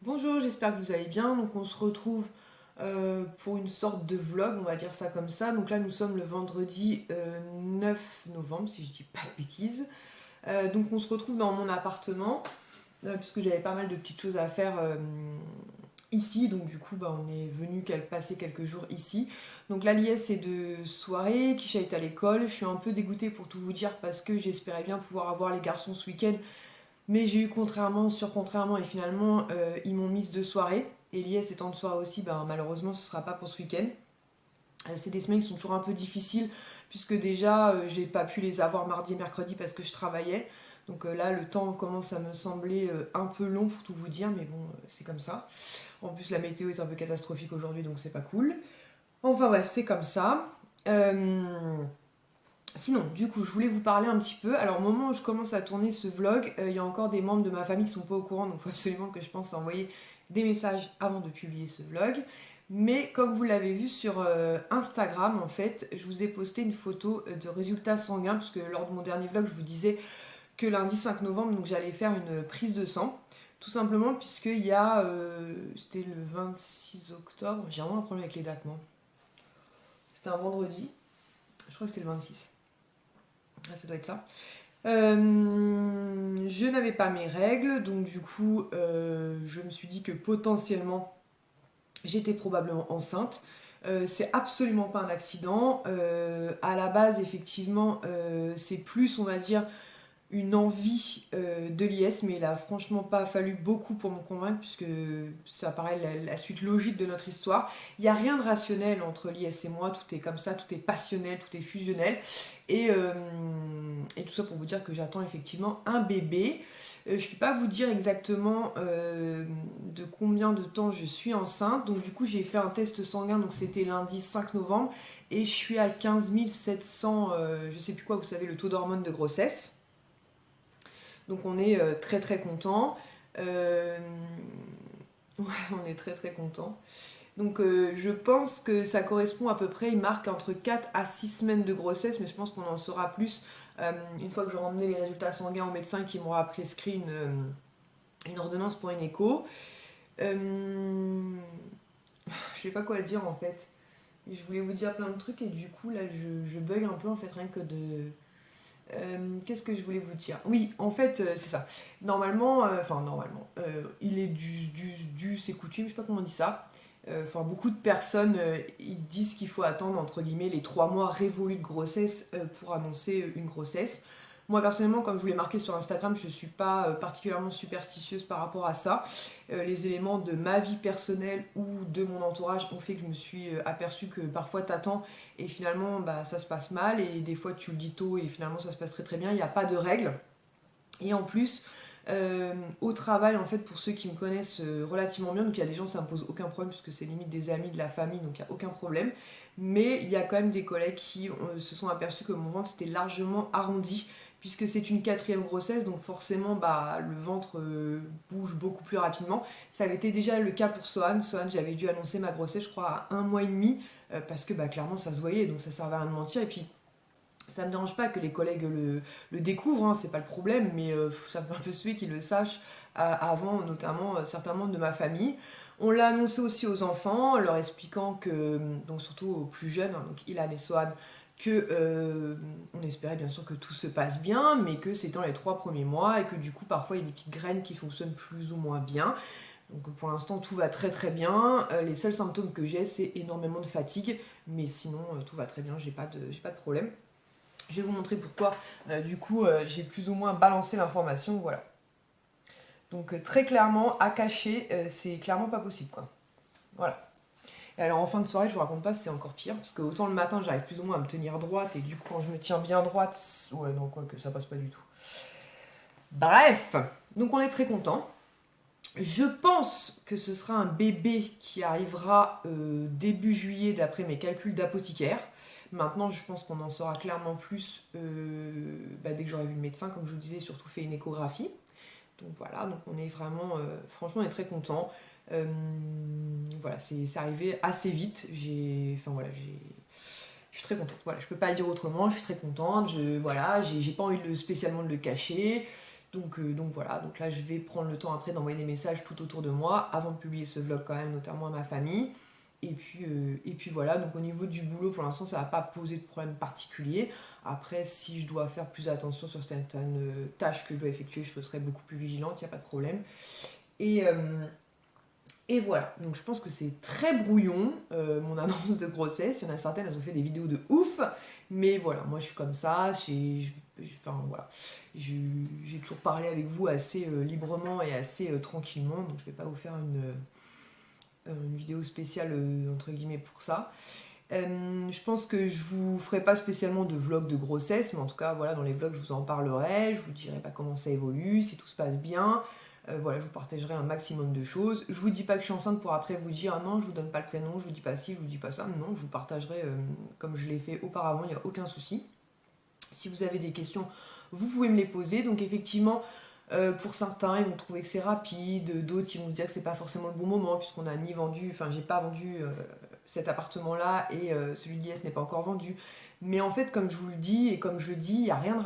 Bonjour, j'espère que vous allez bien. Donc on se retrouve pour une sorte de vlog, on va dire ça comme ça. Donc là nous sommes le vendredi 9 novembre, si je dis pas de bêtises. Donc on se retrouve dans mon appartement, puisque j'avais pas mal de petites choses à faire ici. Donc du coup on est venu passer quelques jours ici. Donc là l'IS est de soirée, Kisha est à l'école. Je suis un peu dégoûtée pour tout vous dire parce que j'espérais bien pouvoir avoir les garçons ce week-end. Mais j'ai eu contrairement, et finalement, ils m'ont mise de soirée. Et l'IS étant de soirée aussi, ben, malheureusement, ce sera pas pour ce week-end. C'est des semaines qui sont toujours un peu difficiles, puisque déjà, j'ai pas pu les avoir mardi et mercredi parce que je travaillais. Donc là, le temps commence à me sembler un peu long pour tout vous dire, mais bon, c'est comme ça. En plus, la météo est un peu catastrophique aujourd'hui, donc c'est pas cool. Enfin bref, c'est comme ça. Sinon, du coup, je voulais vous parler un petit peu. Alors, au moment où je commence à tourner ce vlog, il y a encore des membres de ma famille qui sont pas au courant, donc il faut absolument que je pense à envoyer des messages avant de publier ce vlog. Mais comme vous l'avez vu sur Instagram, en fait, je vous ai posté une photo de résultats sanguins, puisque lors de mon dernier vlog, je vous disais que lundi 5 novembre, donc j'allais faire une prise de sang. Tout simplement puisqu'il y a, c'était le 26 octobre, j'ai vraiment un problème avec les dates, moi. C'était un vendredi, je crois que c'était le 26. Ah, ça doit être ça. Je n'avais pas mes règles, donc du coup, je me suis dit que potentiellement, j'étais probablement enceinte. C'est absolument pas un accident. À la base, effectivement, c'est plus, on va dire, une envie de l'IS, mais il a franchement pas fallu beaucoup pour me convaincre, puisque ça paraît la suite logique de notre histoire. Il n'y a rien de rationnel entre l'IS et moi, tout est comme ça, tout est passionnel, tout est fusionnel. Et tout ça pour vous dire que j'attends effectivement un bébé. Je ne peux pas vous dire exactement de combien de temps je suis enceinte. Donc du coup j'ai fait un test sanguin, donc c'était lundi 5 novembre, et je suis à 15 700, je sais plus quoi, vous savez, le taux d'hormones de grossesse. Donc on est très très content. Euh, ouais, on est très très content. Donc je pense que ça correspond à peu près, il marque entre 4 à 6 semaines de grossesse, mais je pense qu'on en saura plus une fois que j'aurai emmené les résultats sanguins au médecin qui m'aura prescrit une ordonnance pour une écho. Je sais pas quoi dire en fait. Je voulais vous dire plein de trucs et du coup là je bug un peu en fait rien que de... Qu'est-ce que je voulais vous dire? Oui, en fait, c'est ça. Normalement, il est c'est coutume, je sais pas comment on dit ça. Enfin, beaucoup de personnes ils disent qu'il faut attendre entre guillemets les 3 mois révolus de grossesse pour annoncer une grossesse. Moi personnellement, comme je vous l'ai marqué sur Instagram, je suis pas particulièrement superstitieuse par rapport à ça. Les éléments de ma vie personnelle ou de mon entourage ont fait que je me suis aperçue que parfois t'attends et finalement bah, ça se passe mal et des fois tu le dis tôt et finalement ça se passe très très bien, il n'y a pas de règles. Et en plus, au travail, en fait, pour ceux qui me connaissent relativement bien, donc il y a des gens, ça ne me pose aucun problème, puisque c'est limite des amis, de la famille, donc il n'y a aucun problème. Mais il y a quand même des collègues qui se sont aperçus que mon ventre c'était largement arrondi, puisque c'est une quatrième grossesse, donc forcément bah, le ventre bouge beaucoup plus rapidement. Ça avait été déjà le cas pour Sohan. Sohan, j'avais dû annoncer ma grossesse, je crois, à 1 mois et demi, parce que bah, clairement ça se voyait, donc ça servait à rien de mentir. Et puis ça me dérange pas que les collègues le découvrent, hein, c'est pas le problème, mais ça me fait un peu suer qu'ils le sachent avant, notamment certains membres de ma famille. On l'a annoncé aussi aux enfants, leur expliquant que, donc surtout aux plus jeunes, hein, donc Ilan et Sohan, que on espérait bien sûr que tout se passe bien, mais que c'est dans les 3 premiers mois et que du coup parfois il y a des petites graines qui fonctionnent plus ou moins bien. Donc pour l'instant tout va très très bien. Les seuls symptômes que j'ai c'est énormément de fatigue, mais sinon tout va très bien, j'ai pas de problème. Je vais vous montrer pourquoi, du coup, j'ai plus ou moins balancé l'information, voilà. Donc très clairement, à cacher, c'est clairement pas possible, quoi. Voilà. Et alors en fin de soirée, je vous raconte pas, c'est encore pire, parce que autant le matin, j'arrive plus ou moins à me tenir droite, et du coup, quand je me tiens bien droite, ouais, non, quoi que ça passe pas du tout. Bref, donc on est très content. Je pense que ce sera un bébé qui arrivera début juillet d'après mes calculs d'apothicaire. Maintenant, je pense qu'on en saura clairement plus dès que j'aurai vu le médecin, comme je vous disais, surtout fait une échographie. Donc voilà, donc on est vraiment, franchement, on est très content. Voilà, c'est arrivé assez vite. Je suis très contente. Voilà, je peux pas le dire autrement. Je suis très contente. Voilà, j'ai pas envie spécialement de le cacher. Donc voilà, donc là je vais prendre le temps après d'envoyer des messages tout autour de moi avant de publier ce vlog quand même, notamment à ma famille. Et puis voilà, donc au niveau du boulot, pour l'instant, ça va pas poser de problème particulier. Après, si je dois faire plus attention sur certaines tâches que je dois effectuer, je serai beaucoup plus vigilante, il n'y a pas de problème. Et, euh, et voilà, donc je pense que c'est très brouillon, mon annonce de grossesse. Il y en a certaines, elles ont fait des vidéos de ouf, mais voilà, moi je suis comme ça, enfin voilà, j'ai toujours parlé avec vous assez librement et assez tranquillement, donc je vais pas vous faire une vidéo spéciale entre guillemets pour ça. Je pense que je vous ferai pas spécialement de vlog de grossesse, mais en tout cas voilà, dans les vlogs je vous en parlerai, je vous dirai pas comment ça évolue, si tout se passe bien. Voilà, je vous partagerai un maximum de choses. Je vous dis pas que je suis enceinte pour après vous dire ah non, je vous donne pas le prénom, je vous dis pas ci, je vous dis pas ça. Non, je vous partagerai comme je l'ai fait auparavant, il n'y a aucun souci. Si vous avez des questions, vous pouvez me les poser. Donc effectivement, pour certains, ils vont trouver que c'est rapide, d'autres qui vont se dire que c'est pas forcément le bon moment puisqu'on a ni vendu, enfin j'ai pas vendu cet appartement-là et celui d'IS n'est pas encore vendu. Mais en fait, comme je vous le dis et comme je le dis, il n'y a rien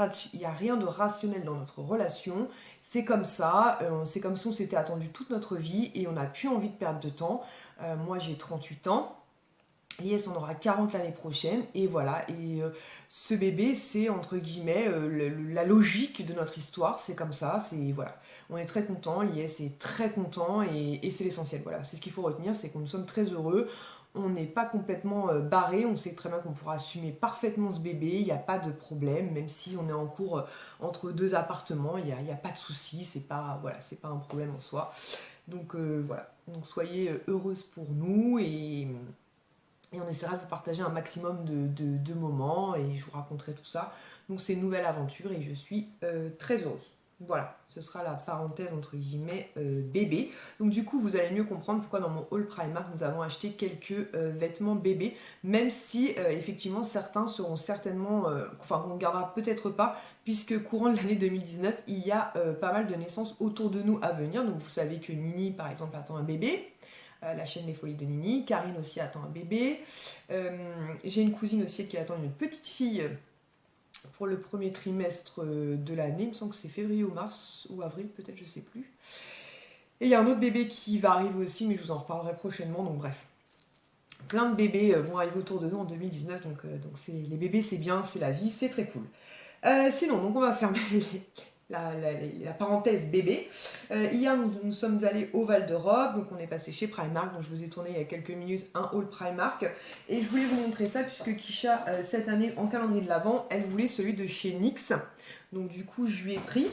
de rationnel dans notre relation. C'est comme ça, c'est comme si on s'était attendu toute notre vie et on n'a plus envie de perdre de temps. Moi, j'ai 38 ans. Yes, on aura 40 l'année prochaine, et voilà, et ce bébé, c'est entre guillemets la logique de notre histoire, c'est comme ça, c'est voilà. On est très content, Lies est très content, et c'est l'essentiel, voilà. C'est ce qu'il faut retenir, c'est que nous sommes très heureux, on n'est pas complètement barré, on sait très bien qu'on pourra assumer parfaitement ce bébé, il n'y a pas de problème, même si on est en cours entre deux appartements, il y a pas de souci, c'est pas, voilà, c'est pas un problème en soi. Donc voilà, donc soyez heureuses pour nous, et on essaiera de vous partager un maximum de moments et je vous raconterai tout ça. Donc c'est une nouvelle aventure et je suis très heureuse. Voilà, ce sera la parenthèse entre guillemets bébé. Donc du coup, vous allez mieux comprendre pourquoi dans mon haul Primark, nous avons acheté quelques vêtements bébés, même si effectivement certains seront certainement, enfin on ne gardera peut-être pas, puisque courant de l'année 2019, il y a pas mal de naissances autour de nous à venir. Donc vous savez que Nini, par exemple, attend un bébé. La chaîne Les Folies de Nini. Karine aussi attend un bébé. J'ai une cousine aussi qui attend une petite fille pour le premier trimestre de l'année. Il me semble que c'est février ou mars ou avril, peut-être, je sais plus. Et il y a un autre bébé qui va arriver aussi, mais je vous en reparlerai prochainement. Donc bref, plein de bébés vont arriver autour de nous en 2019. Donc les bébés, c'est bien, c'est la vie, c'est très cool. Sinon, donc on va fermer la parenthèse bébé. Hier, nous sommes allés au Val d'Europe, donc on est passé chez Primark, donc je vous ai tourné il y a quelques minutes un haul Primark, et je voulais vous montrer ça puisque Kisha, cette année, en calendrier de l'Avent, elle voulait celui de chez NYX, donc du coup, je lui ai pris.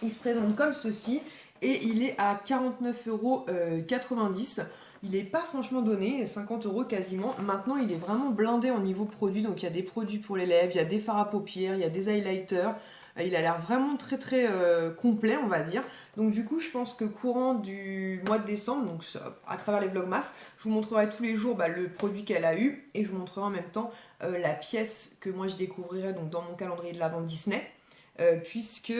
Il se présente comme ceci, et il est à 49,90 €. Il n'est pas franchement donné, 50 € quasiment. Maintenant, il est vraiment blindé en niveau produit. Donc, il y a des produits pour les lèvres, il y a des fards à paupières, il y a des highlighters. Il a l'air vraiment très très complet, on va dire. Donc, du coup, je pense que courant du mois de décembre, donc à travers les vlogmas, je vous montrerai tous les jours le produit qu'elle a eu. Et je vous montrerai en même temps la pièce que moi je découvrirai donc, dans mon calendrier de l'Avent Disney. Puisque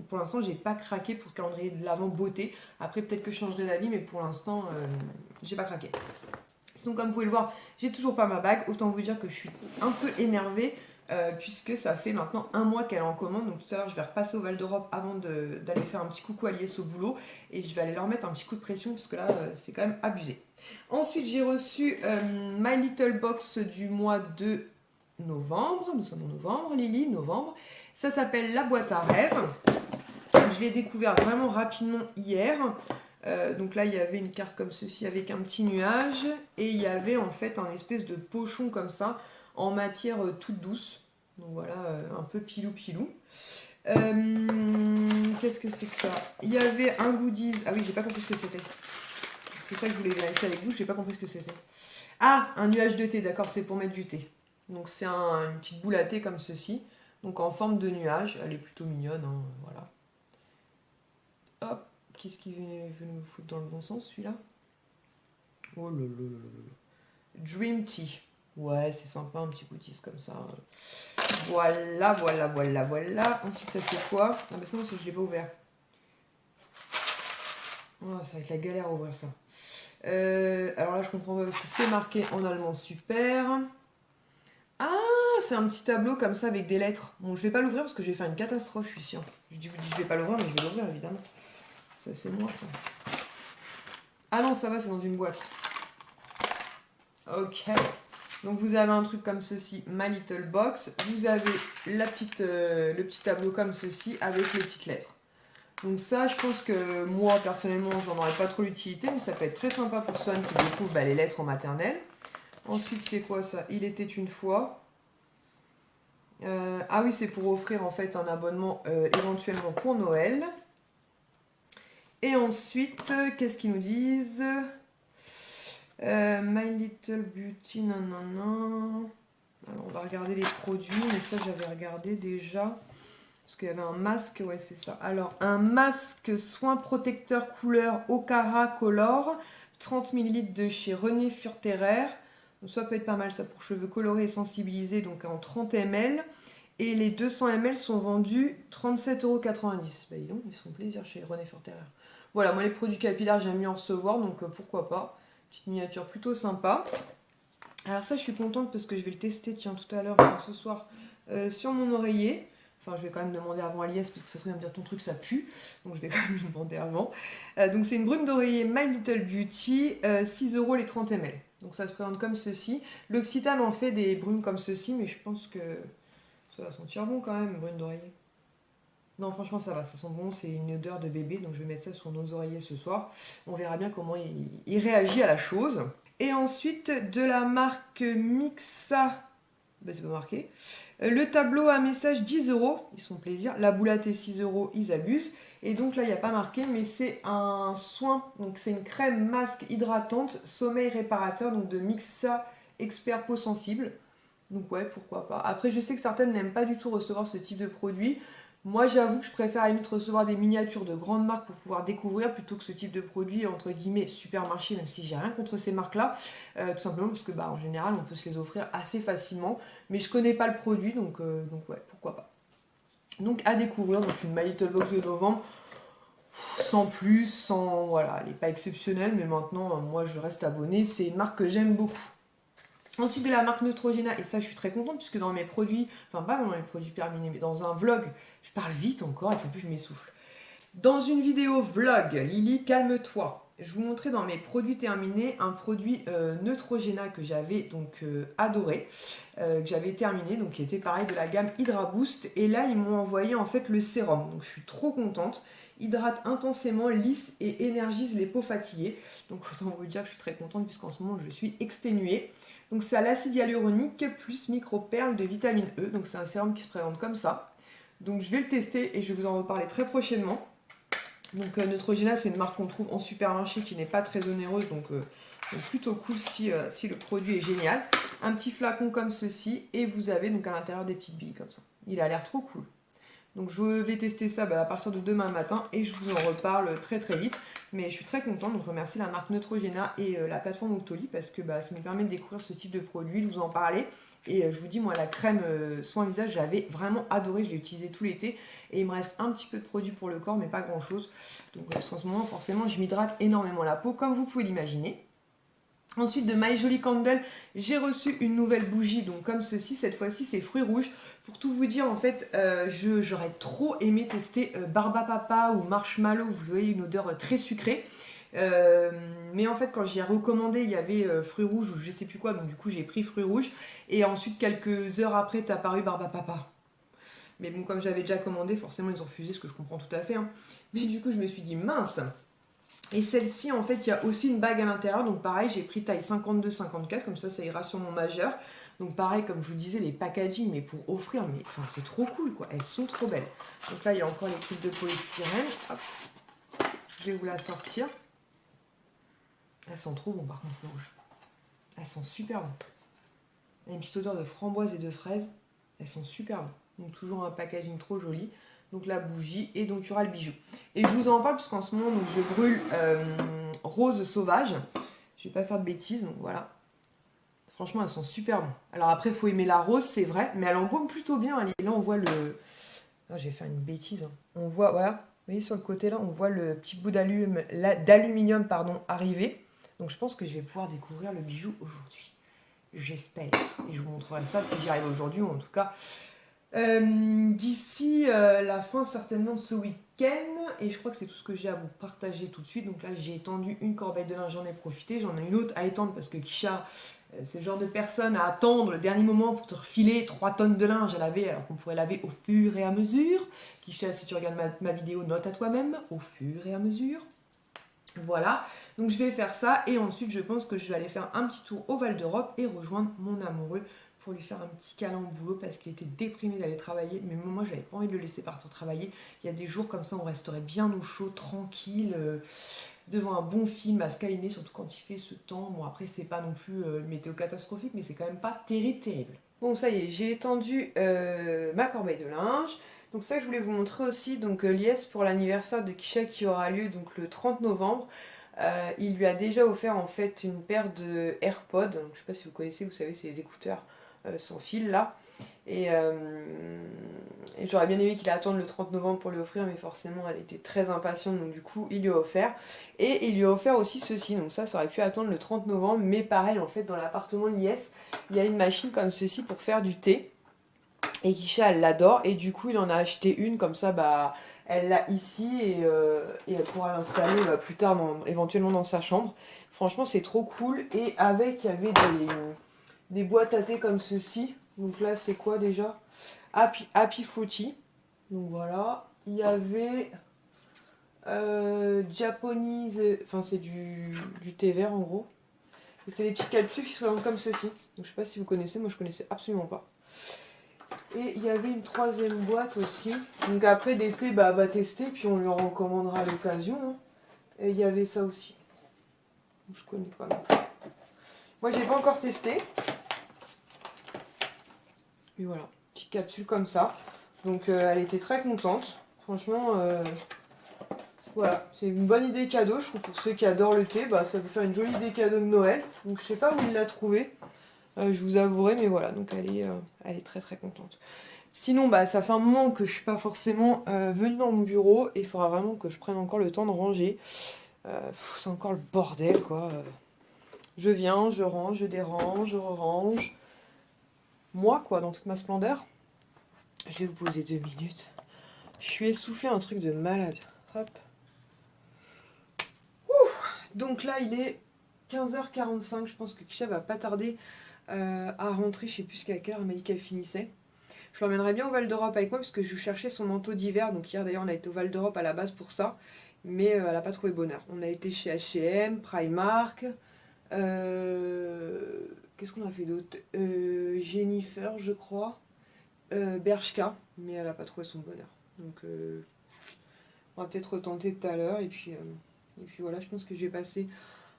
pour l'instant j'ai pas craqué pour le calendrier de l'Avent beauté. Après peut-être que je changerai d'avis, mais pour l'instant j'ai pas craqué. Sinon comme vous pouvez le voir, j'ai toujours pas ma bague. Autant vous dire que je suis un peu énervée puisque ça fait maintenant un mois qu'elle est en commande. Donc tout à l'heure je vais repasser au Val d'Europe avant d'aller faire un petit coucou à Lies au boulot. Et je vais aller leur mettre un petit coup de pression parce que là c'est quand même abusé. Ensuite j'ai reçu My Little Box du mois de novembre. Nous sommes en novembre, Lily, novembre. Ça s'appelle La Boîte à Rêves. Je l'ai découvert vraiment rapidement hier. Donc là, il y avait une carte comme ceci avec un petit nuage. Et il y avait en fait un espèce de pochon comme ça, en matière toute douce. Donc voilà, un peu pilou-pilou. Qu'est-ce que c'est que ça? Il y avait un goodies. Ah oui, j'ai pas compris ce que c'était. C'est ça que je voulais vérifier avec vous, j'ai pas compris ce que c'était. Ah, un nuage de thé, d'accord, c'est pour mettre du thé. Donc c'est une petite boule à thé comme ceci. Donc en forme de nuage, elle est plutôt mignonne, hein, voilà. Hop, qu'est-ce qui est venu me foutre dans le bon sens celui-là? Oh là là là là. Dream Tea. Ouais, c'est sympa, un petit goodies comme ça. Voilà, voilà, voilà, voilà. Ensuite, ça c'est quoi? Ah bah ça, moi, je l'ai pas ouvert. Oh, ça va être la galère à ouvrir ça. Alors là, je comprends pas parce que c'est marqué en allemand super. Ah, c'est un petit tableau comme ça avec des lettres. Bon, je vais pas l'ouvrir parce que je vais faire une catastrophe, je suis sûre. Je vous dis je vais pas l'ouvrir, mais je vais l'ouvrir évidemment. Ça, c'est moi, ça. Ah non, ça va, c'est dans une boîte. Ok. Donc vous avez un truc comme ceci, My Little Box. Vous avez le petit tableau comme ceci avec les petites lettres. Donc ça, je pense que moi, personnellement, j'en aurais pas trop l'utilité, mais ça peut être très sympa pour Swan qui découvre les lettres en maternelle. Ensuite, c'est quoi ça? Il était une fois. Ah oui, c'est pour offrir en fait un abonnement éventuellement pour Noël. Et ensuite, qu'est-ce qu'ils nous disent? My Little Beauty, non. Alors, on va regarder les produits, mais ça, j'avais regardé déjà. Parce qu'il y avait un masque, ouais, c'est ça. Alors, un masque soin protecteur couleur Okara Color, 30 ml de chez René Furterer. Donc, ça peut être pas mal, ça, pour cheveux colorés et sensibilisés, donc en 30 ml. Et les 200 ml sont vendus 37,90 €. Bah, dis donc, ils sont plaisir chez René Furterer. Voilà, moi, les produits capillaires, j'aime bien en recevoir, donc pourquoi pas. Petite miniature plutôt sympa. Alors ça, je suis contente parce que je vais le tester, tiens, tout à l'heure, ce soir, sur mon oreiller. Enfin, je vais quand même demander avant à Liès, parce que ça serait bien de dire ton truc, ça pue. Donc, je vais quand même lui demander avant. Donc, c'est une brume d'oreiller My Little Beauty, 6 € les 30 ml. Donc, ça se présente comme ceci. L'Occitane en fait des brumes comme ceci, mais je pense que ça va sentir bon quand même, une brume d'oreiller. Non, franchement, ça va, ça sent bon, c'est une odeur de bébé, donc je vais mettre ça sur nos oreillers ce soir. On verra bien comment il réagit à la chose. Et ensuite, de la marque Mixa, ben, c'est pas marqué. Le tableau à message 10 €, ils sont plaisir. La boulette est 6 €, ils abusent. Et donc là, il n'y a pas marqué, mais c'est un soin, donc c'est une crème masque hydratante, sommeil réparateur, donc de Mixa Expert Peau Sensible. Donc ouais, pourquoi pas. Après, je sais que certaines n'aiment pas du tout recevoir ce type de produit. Moi, j'avoue que je préfère à la limite recevoir des miniatures de grandes marques pour pouvoir découvrir plutôt que ce type de produit, entre guillemets, supermarché, même si j'ai rien contre ces marques-là. Tout simplement parce que, bah, en général, on peut se les offrir assez facilement. Mais je connais pas le produit, donc ouais, pourquoi pas. Donc, à découvrir, donc une My Little Box de novembre, sans plus, sans... Voilà, elle n'est pas exceptionnelle, mais maintenant, moi, je reste abonnée. C'est une marque que j'aime beaucoup. Ensuite de la marque Neutrogena, et ça je suis très contente puisque dans mes produits, enfin pas dans mes produits terminés, mais dans un vlog, je parle vite encore et puis en plus je m'essouffle. Dans une vidéo vlog, Lily, calme-toi. Je vous montrais dans mes produits terminés un produit Neutrogena que j'avais donc adoré, que j'avais terminé, donc qui était pareil de la gamme Hydra Boost. Et là ils m'ont envoyé en fait le sérum, donc je suis trop contente. Hydrate intensément, lisse et énergise les peaux fatiguées. Donc autant vous dire que je suis très contente puisqu'en ce moment je suis exténuée. Donc c'est à l'acide hyaluronique plus micro-perles de vitamine E. Donc c'est un sérum qui se présente comme ça. Donc je vais le tester et je vais vous en reparler très prochainement. Donc Neutrogena, c'est une marque qu'on trouve en supermarché qui n'est pas très onéreuse. Donc plutôt cool si le produit est génial. Un petit flacon comme ceci et vous avez donc à l'intérieur des petites billes comme ça. Il a l'air trop cool. Donc je vais tester ça à partir de demain matin et je vous en reparle très très vite. Mais je suis très contente, donc je remercie la marque Neutrogena et la plateforme Octoly parce que ça me permet de découvrir ce type de produit, de vous en parler. Et je vous dis, moi la crème soin visage, j'avais vraiment adoré, je l'ai utilisée tout l'été. Et il me reste un petit peu de produit pour le corps, mais pas grand chose. Donc en ce moment, forcément, je m'hydrate énormément la peau, comme vous pouvez l'imaginer. Ensuite de My Jolly Candle, j'ai reçu une nouvelle bougie, donc comme ceci, cette fois-ci c'est fruits rouges. Pour tout vous dire, en fait, j'aurais trop aimé tester Barba Papa ou Marshmallow, vous voyez une odeur très sucrée. Mais en fait quand j'y ai recommandé, il y avait fruits rouges ou je sais plus quoi, donc du coup j'ai pris fruits rouges. Et ensuite quelques heures après est apparu Barba Papa. Mais bon, comme j'avais déjà commandé, forcément ils ont refusé, ce que je comprends tout à fait. Hein. Mais du coup je me suis dit mince. Et celle-ci, en fait, il y a aussi une bague à l'intérieur. Donc pareil, j'ai pris taille 52-54, comme ça ira sur mon majeur. Donc pareil, comme je vous disais, les packaging, mais pour offrir, mais enfin, c'est trop cool, quoi. Elles sont trop belles. Donc là, il y a encore les trucs de polystyrène. Hop. Je vais vous la sortir. Elles sont trop bon, par contre, le rouge. Elles sont super bonnes. Il y a une petite odeur de framboise et de fraise. Elles sont super bonnes. Donc toujours un packaging trop joli. Donc la bougie et donc il y aura le bijou. Et je vous en parle parce qu'en ce moment donc, je brûle rose sauvage. Je vais pas faire de bêtises, donc voilà. Franchement, elles sont super bonnes. Alors après, il faut aimer la rose, c'est vrai, mais elle embaume plutôt bien. Et là, on voit le... Ah, je vais faire une bêtise. Hein. On voit, voilà, vous voyez sur le côté là, on voit le petit bout d'aluminium arriver. Donc je pense que je vais pouvoir découvrir le bijou aujourd'hui. j'espère. Et je vous montrerai ça si j'y arrive aujourd'hui, ou en tout cas d'ici la fin certainement de ce week-end. Et je crois que c'est tout ce que j'ai à vous partager tout de suite. Donc là, j'ai étendu une corbeille de linge, j'en ai profité. J'en ai une autre à étendre parce que Kisha, c'est le genre de personne à attendre le dernier moment pour te refiler 3 tonnes de linge à laver, alors qu'on pourrait laver au fur et à mesure. Kisha, si tu regardes ma vidéo, note à toi-même, au fur et à mesure. Voilà, donc je vais faire ça et ensuite je pense que je vais aller faire un petit tour au Val d'Europe et rejoindre mon amoureux pour lui faire un petit câlin au boulot parce qu'il était déprimé d'aller travailler, mais moi j'avais pas envie de le laisser partir travailler. Il y a des jours comme ça on resterait bien au chaud, tranquille, devant un bon film à se câliner, surtout quand il fait ce temps. Bon après c'est pas non plus météo catastrophique, mais c'est quand même pas terrible. Bon ça y est, j'ai étendu ma corbeille de linge. Donc ça je voulais vous montrer aussi, donc Lies pour l'anniversaire de Kisha qui aura lieu donc le 30 novembre. Il lui a déjà offert en fait une paire de AirPods. Je ne sais pas si vous connaissez, vous savez, c'est les écouteurs sans fil là. Et j'aurais bien aimé qu'il attende le 30 novembre pour lui offrir, mais forcément elle était très impatiente, donc du coup il lui a offert. Et il lui a offert aussi ceci, donc ça aurait pu attendre le 30 novembre, mais pareil en fait dans l'appartement de Lies, il y a une machine comme ceci pour faire du thé. Et Kisha elle l'adore, et du coup il en a acheté une, comme ça bah elle l'a ici et elle pourra l'installer plus tard éventuellement dans sa chambre. Franchement c'est trop cool, et avec il y avait des boîtes à thé comme ceci. Donc là c'est quoi déjà? Happy Fruity. Donc voilà. Il y avait Japanese, enfin c'est du thé vert en gros. Et c'est des petites capsules qui sont comme ceci. Donc je sais pas si vous connaissez, moi je connaissais absolument pas. Et il y avait une troisième boîte aussi. Donc après d'été, bah va tester, puis on lui en recommandera à l'occasion. Hein. Et il y avait ça aussi. Je connais pas non plus. Moi j'ai pas encore testé. Et voilà, petite capsule comme ça. Donc elle était très contente. Franchement, voilà, c'est une bonne idée cadeau. Je trouve pour ceux qui adorent le thé, bah, ça peut faire une jolie idée cadeau de Noël. Donc je sais pas où il l'a trouvé. Je vous avouerai, mais voilà, donc elle est très très contente. Sinon, bah, ça fait un moment que je suis pas forcément venue dans mon bureau et il faudra vraiment que je prenne encore le temps de ranger. C'est encore le bordel, quoi. Je viens, je range, je dérange, je range. Moi, quoi, dans toute ma splendeur. Je vais vous poser 2 minutes. Je suis essoufflée, un truc de malade. Hop. Ouh. Donc là, il est 15h45. Je pense que Kisha va pas tarder à rentrer. Je sais plus qu'à quelle heure elle m'a dit qu'elle finissait. Je l'emmènerais bien au Val d'Europe avec moi parce que je cherchais son manteau d'hiver. Donc hier d'ailleurs on a été au Val d'Europe à la base pour ça. Mais elle n'a pas trouvé bonheur. On a été chez H&M, Primark. Qu'est-ce qu'on a fait d'autre? Jennifer je crois. Bershka. Mais elle n'a pas trouvé son bonheur. Donc on va peut-être retenter tout à l'heure. Et puis voilà, je pense que je vais passer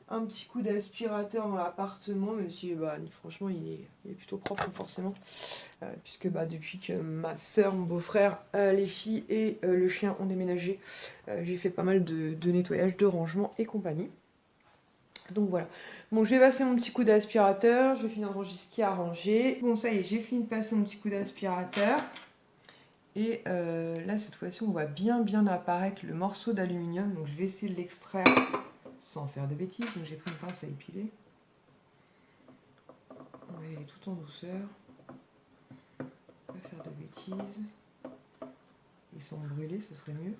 un petit coup d'aspirateur dans l'appartement, même si bah, franchement il est plutôt propre forcément, puisque bah, depuis que ma soeur, mon beau-frère, les filles et le chien ont déménagé, j'ai fait pas mal de nettoyage, de rangement et compagnie. Donc voilà. Bon, je vais passer mon petit coup d'aspirateur, je vais finir de ranger ce qu'il y a à ranger. Bon, ça y est, j'ai fini de passer mon petit coup d'aspirateur. Et là, cette fois-ci, on voit bien apparaître le morceau d'aluminium. Donc je vais essayer de l'extraire sans faire de bêtises. Donc j'ai pris une pince à épiler. On va y aller tout en douceur. Pas faire de bêtises. Et sans brûler, ce serait mieux.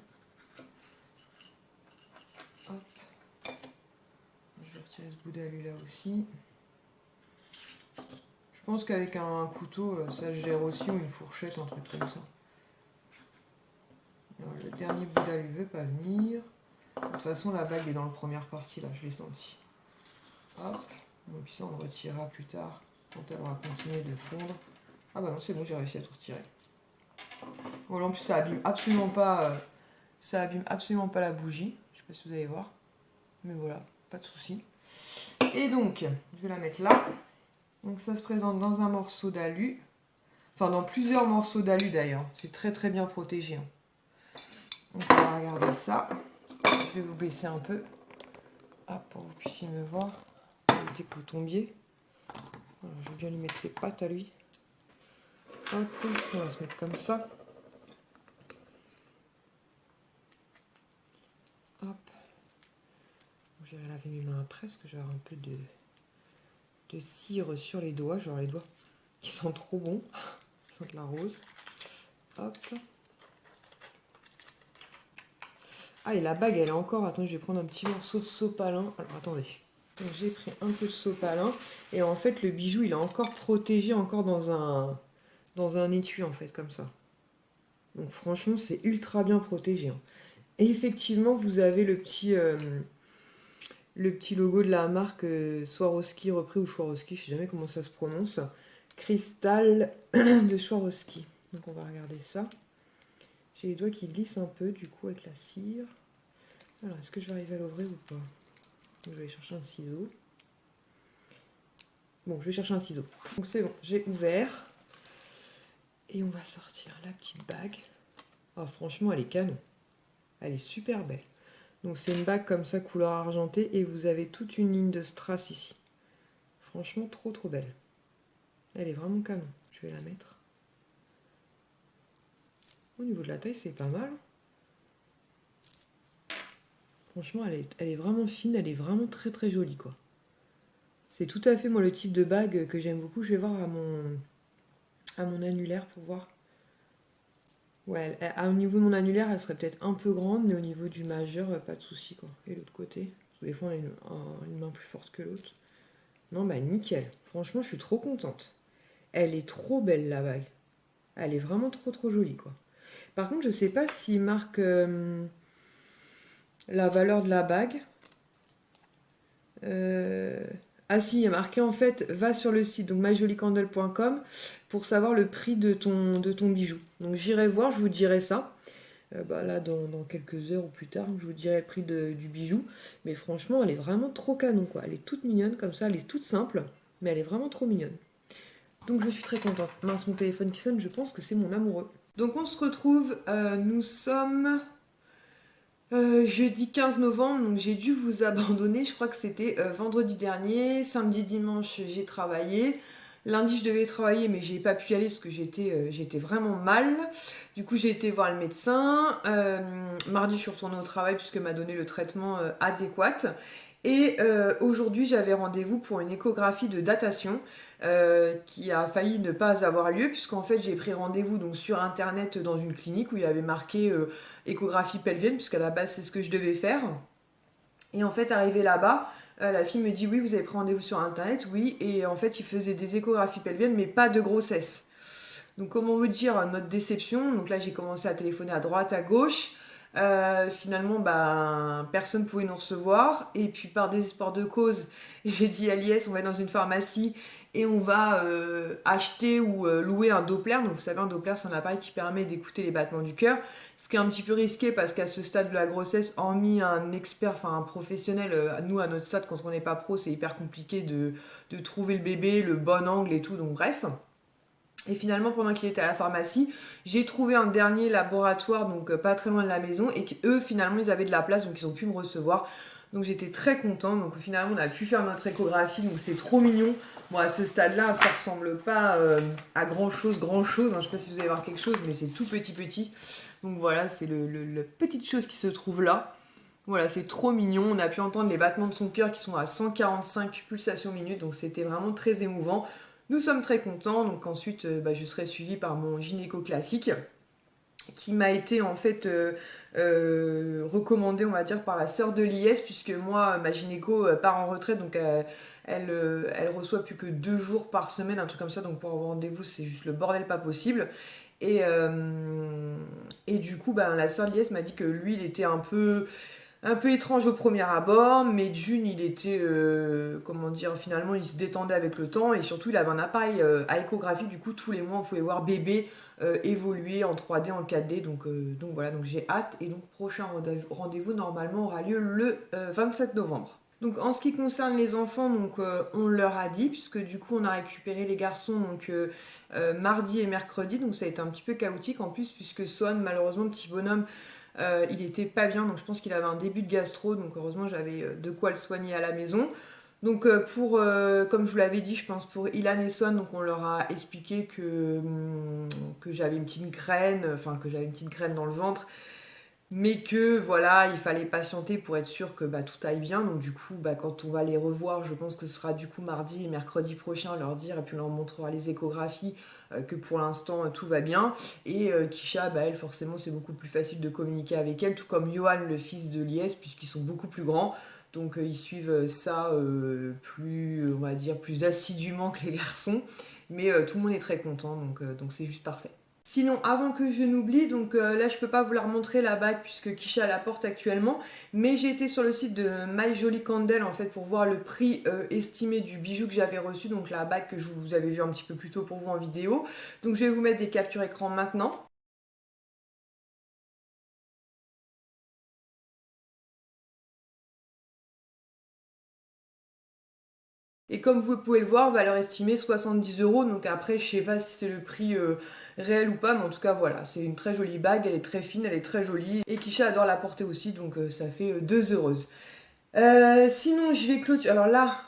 Hop. Je vais retirer ce bout d'alu là aussi. Je pense qu'avec un couteau, ça se gère aussi, ou une fourchette, un truc comme ça. Alors, le dernier bout d'alu ne veut pas venir. De toute façon, la bague est dans la première partie, là, je l'ai senti. Hop. Donc ça, on le retirera plus tard, quand elle aura continué de fondre. Ah bah non, c'est bon, j'ai réussi à tout retirer. Bon, là, en plus, ça abîme absolument pas la bougie. Je sais pas si vous allez voir. Mais voilà, pas de souci. Et donc, je vais la mettre là. Donc ça se présente dans un morceau d'alu. Enfin, dans plusieurs morceaux d'alu d'ailleurs. C'est très très bien protégé. Donc on va regarder ça. Je vais vous baisser un peu. Hop, pour que vous puissiez me voir. Éviter que vous tombiez. Alors, je vais bien lui mettre ses pattes à lui. Hop, on va se mettre comme ça. Hop. J'irai laver mes mains après parce que je vais avoir un peu de de cire sur les doigts. Genre les doigts qui sont trop bons. Ils sentent la rose. Hop. Ah, et la bague, elle est encore... Attends, je vais prendre un petit morceau de sopalin. Alors, attendez. J'ai pris un peu de sopalin. Et en fait, le bijou, il est encore protégé, encore dans un étui, en fait, comme ça. Donc, franchement, c'est ultra bien protégé. Hein. Et effectivement, vous avez le petit logo de la marque Swarovski repris ou Swarovski, je sais jamais comment ça se prononce. Cristal de Swarovski. Donc, on va regarder ça. J'ai les doigts qui glissent un peu, du coup, avec la cire. Alors, est-ce que je vais arriver à l'ouvrir ou pas? Donc, je vais aller chercher un ciseau. Bon, je vais chercher un ciseau. Donc, c'est bon, j'ai ouvert. Et on va sortir la petite bague. Oh, franchement, elle est canon. Elle est super belle. Donc, c'est une bague comme ça, couleur argentée. Et vous avez toute une ligne de strass ici. Franchement, trop, trop belle. Elle est vraiment canon. Je vais la mettre. Au niveau de la taille, c'est pas mal. Franchement, elle est vraiment fine, elle est vraiment très très jolie, quoi. C'est tout à fait, moi, le type de bague que j'aime beaucoup. Je vais voir à mon annulaire pour voir. Ouais, au niveau de mon annulaire, elle serait peut-être un peu grande, mais au niveau du majeur, pas de souci, quoi. Et l'autre côté, parce que des fois, on a une main plus forte que l'autre. Non, bah nickel. Franchement, je suis trop contente. Elle est trop belle, la bague. Elle est vraiment trop trop jolie, quoi. Par contre, je sais pas s'il marque la valeur de la bague. Ah si, il y a marqué en fait, va sur le site, donc myjoliecandle.com pour savoir le prix de ton bijou. Donc j'irai voir, je vous dirai ça. Là, dans quelques heures ou plus tard, je vous dirai le prix du bijou. Mais franchement, elle est vraiment trop canon, quoi. Elle est toute mignonne comme ça, elle est toute simple, mais elle est vraiment trop mignonne. Donc je suis très contente. Mince, mon téléphone qui sonne, je pense que c'est mon amoureux. Donc on se retrouve, nous sommes jeudi 15 novembre, donc j'ai dû vous abandonner, je crois que c'était vendredi dernier. Samedi, dimanche, j'ai travaillé. Lundi, je devais travailler, mais j'ai pas pu y aller parce que j'étais vraiment mal. Du coup, j'ai été voir le médecin. Mardi, je suis retournée au travail puisque m'a donné le traitement adéquat. Et aujourd'hui, j'avais rendez-vous pour une échographie de datation qui a failli ne pas avoir lieu puisqu'en fait, j'ai pris rendez-vous donc sur internet dans une clinique où il y avait marqué échographie pelvienne puisqu'à la base, c'est ce que je devais faire. Et en fait, arrivé là-bas, la fille me dit oui, vous avez pris rendez-vous sur internet, oui. Et en fait, ils faisaient des échographies pelviennes, mais pas de grossesse. Donc, comment vous dire notre déception? Donc là, j'ai commencé à téléphoner à droite, à gauche. Finalement, personne ne pouvait nous recevoir. Et puis, par désespoir de cause, j'ai dit à Liès, on va dans une pharmacie et on va acheter ou louer un Doppler. Donc, vous savez, un Doppler, c'est un appareil qui permet d'écouter les battements du cœur. Ce qui est un petit peu risqué parce qu'à ce stade de la grossesse, hormis un expert, enfin un professionnel, nous, à notre stade, quand on n'est pas pro, c'est hyper compliqué de trouver le bébé, le bon angle et tout. Donc, bref. Et finalement, pendant qu'il était à la pharmacie, j'ai trouvé un dernier laboratoire, donc pas très loin de la maison, et qu'eux, finalement, ils avaient de la place, donc ils ont pu me recevoir. Donc j'étais très contente. Donc finalement, on a pu faire notre échographie, donc c'est trop mignon. Bon, à ce stade-là, ça ressemble pas à grand-chose. Je sais pas si vous allez voir quelque chose, mais c'est tout petit. Donc voilà, c'est la petite chose qui se trouve là. Voilà, c'est trop mignon. On a pu entendre les battements de son cœur qui sont à 145 pulsations minutes, donc c'était vraiment très émouvant. Nous sommes très contents, donc ensuite je serai suivie par mon gynéco classique qui m'a été en fait recommandé, on va dire, par la sœur de l'IS, puisque moi, ma gynéco part en retraite, donc elle reçoit plus que 2 jours par semaine, un truc comme ça, donc pour avoir rendez-vous, c'est juste le bordel pas possible. Et du coup, la sœur de l'IS m'a dit que lui, il était un peu étrange au premier abord, mais d'une, il était, finalement, il se détendait avec le temps, et surtout, il avait un appareil à échographie, du coup, tous les mois, on pouvait voir bébé évoluer en 3D, en 4D, donc voilà, donc j'ai hâte, et donc, prochain rendez-vous, normalement, aura lieu le 27 novembre. Donc, en ce qui concerne les enfants, donc, on leur a dit, puisque du coup, on a récupéré les garçons, donc, mardi et mercredi, donc ça a été un petit peu chaotique, en plus, puisque Son, malheureusement, petit bonhomme, il était pas bien, donc je pense qu'il avait un début de gastro, donc heureusement j'avais de quoi le soigner à la maison. Donc comme je vous l'avais dit, je pense pour Ilan et Son, donc on leur a expliqué que j'avais une petite graine, dans le ventre, mais que voilà, il fallait patienter pour être sûr que tout aille bien. Donc du coup, quand on va les revoir, je pense que ce sera du coup mardi et mercredi prochain, leur dire, et puis on leur montrera les échographies, que pour l'instant tout va bien. Et Kisha, elle forcément c'est beaucoup plus facile de communiquer avec elle, tout comme Johan, le fils de Lies, puisqu'ils sont beaucoup plus grands. Donc ils suivent ça plus, on va dire, plus assidûment que les garçons. Mais tout le monde est très content, donc c'est juste parfait. Sinon, avant que je n'oublie, donc là je peux pas vous la remontrer la bague puisque Kisha la porte actuellement, mais j'ai été sur le site de My Jolly Candle en fait pour voir le prix estimé du bijou que j'avais reçu, donc la bague que je vous avais vu un petit peu plus tôt pour vous en vidéo. Donc je vais vous mettre des captures écran maintenant. Et comme vous pouvez le voir, valeur estimée 70 euros. Donc après, je sais pas si c'est le prix réel ou pas, mais en tout cas, voilà. C'est une très jolie bague, elle est très fine, elle est très jolie. Et Kisha adore la porter aussi, donc ça fait 2 heureuses. Sinon, je vais clôturer. Alors là,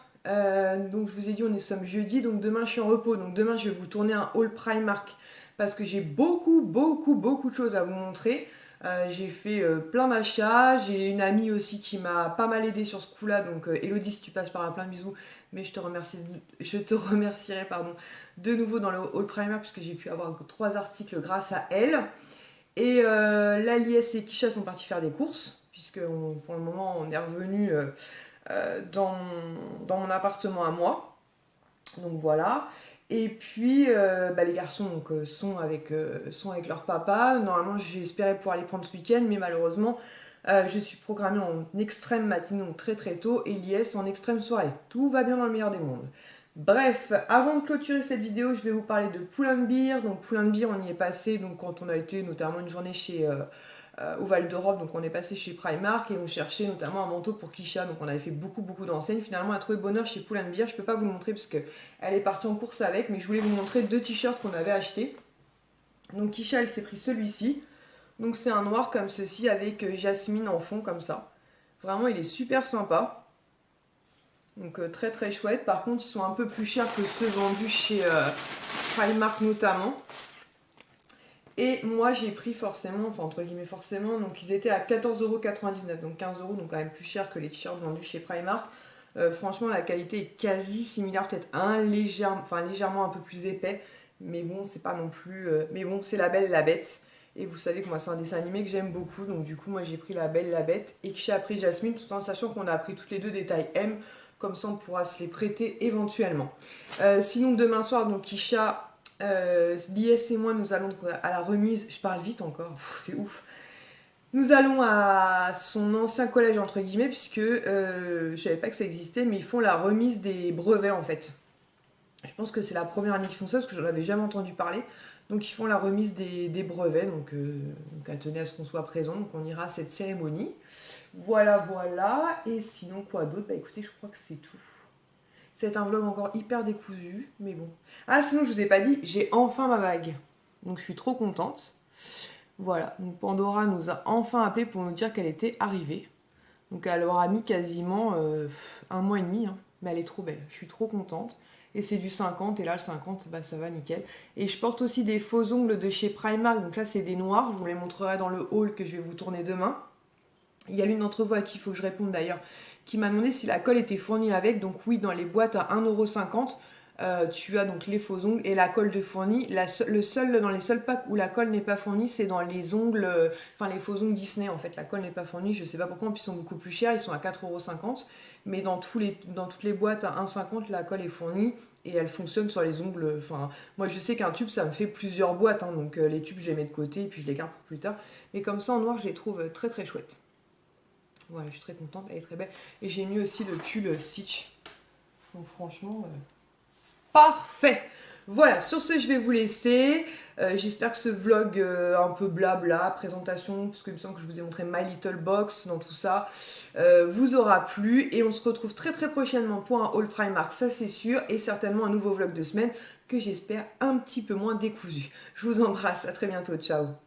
donc je vous ai dit, on est sommes jeudi, donc demain je suis en repos. Donc demain, je vais vous tourner un haul Primark parce que j'ai beaucoup de choses à vous montrer. J'ai fait plein d'achats. J'ai une amie aussi qui m'a pas mal aidé sur ce coup-là. Donc Elodie, si tu passes par là, plein de bisous. Mais je te remercierai pardon, de nouveau dans le haul Primark puisque j'ai pu avoir 3 articles grâce à elle. Et là, Lies et Kisha sont partis faire des courses puisque pour le moment, on est revenu dans mon appartement à moi. Donc voilà. Et puis les garçons sont avec leur papa. Normalement, j'espérais pouvoir les prendre ce week-end, mais malheureusement, je suis programmée en extrême matinée, donc très très tôt, et Lies en extrême soirée. Tout va bien dans le meilleur des mondes. Bref, avant de clôturer cette vidéo, je vais vous parler de Pull&Bear. Donc Pull&Bear, on y est passé donc, quand on a été notamment une journée chez au Val d'Europe, donc on est passé chez Primark et on cherchait notamment un manteau pour Kisha, donc on avait fait beaucoup d'enseignes. Finalement, on a trouvé bonheur chez Pull&Bear. Je peux pas vous le montrer parce que elle est partie en course avec, mais je voulais vous montrer 2 t-shirts qu'on avait achetés. Donc Kisha, elle s'est pris celui-ci. Donc c'est un noir comme ceci avec Jasmine en fond comme ça. Vraiment, il est super sympa. Donc très très chouette. Par contre, ils sont un peu plus chers que ceux vendus chez Primark notamment. Et moi j'ai pris forcément, enfin entre guillemets forcément, donc ils étaient à 14,99€, donc 15 euros, donc quand même plus cher que les t-shirts vendus chez Primark. Franchement la qualité est quasi similaire, peut-être légèrement un peu plus épais, mais bon c'est pas non plus, mais bon c'est La Belle et la Bête. Et vous savez que moi c'est un dessin animé que j'aime beaucoup, donc du coup moi j'ai pris La Belle et la Bête et que j'ai pris Jasmine, tout en sachant qu'on a pris toutes les deux des tailles M, comme ça on pourra se les prêter éventuellement. Sinon demain soir donc Kisha, Lies et moi nous allons à la remise, je parle vite encore, c'est ouf. Nous allons à son ancien collège entre guillemets puisque je savais pas que ça existait, mais ils font la remise des brevets en fait. Je pense que c'est la première année qu'ils font ça parce que j'en avais jamais entendu parler. Donc ils font la remise des brevets, donc elle tenait à ce qu'on soit présent, donc on ira à cette cérémonie. Voilà. Et sinon quoi d'autre? Écoutez, je crois que c'est tout. C'est un vlog encore hyper décousu, mais bon. Ah, sinon, je vous ai pas dit, j'ai enfin ma bague. Donc, je suis trop contente. Voilà, donc Pandora nous a enfin appelé pour nous dire qu'elle était arrivée. Donc, elle aura mis quasiment 1 mois et demi, hein. Mais elle est trop belle, je suis trop contente. Et c'est du 50, et là, le 50, ça va nickel. Et je porte aussi des faux ongles de chez Primark. Donc là, c'est des noirs, je vous les montrerai dans le haul que je vais vous tourner demain. Il y a l'une d'entre vous à qui il faut que je réponde d'ailleurs, qui m'a demandé si la colle était fournie avec. Donc oui, dans les boîtes à 1,50€, tu as donc les faux ongles et la colle de fournie. Dans les seuls packs où la colle n'est pas fournie, c'est dans les ongles, les faux ongles Disney en fait. La colle n'est pas fournie, je sais pas pourquoi, puis ils sont beaucoup plus chers, ils sont à 4,50€. Mais dans toutes les boîtes à 1,50€, la colle est fournie et elle fonctionne sur les ongles. Moi je sais qu'un tube ça me fait plusieurs boîtes, hein, donc les tubes je les mets de côté et puis je les garde pour plus tard. Mais comme ça en noir, je les trouve très très chouettes. Voilà, je suis très contente, elle est très belle. Et j'ai mis aussi le pull Stitch. Donc franchement, parfait. Voilà, sur ce, je vais vous laisser. J'espère que ce vlog un peu blabla, présentation, parce qu'il me semble que je vous ai montré My Little Box dans tout ça, vous aura plu. Et on se retrouve très très prochainement pour un haul Primark, ça c'est sûr. Et certainement un nouveau vlog de semaine que j'espère un petit peu moins décousu. Je vous embrasse, à très bientôt, ciao.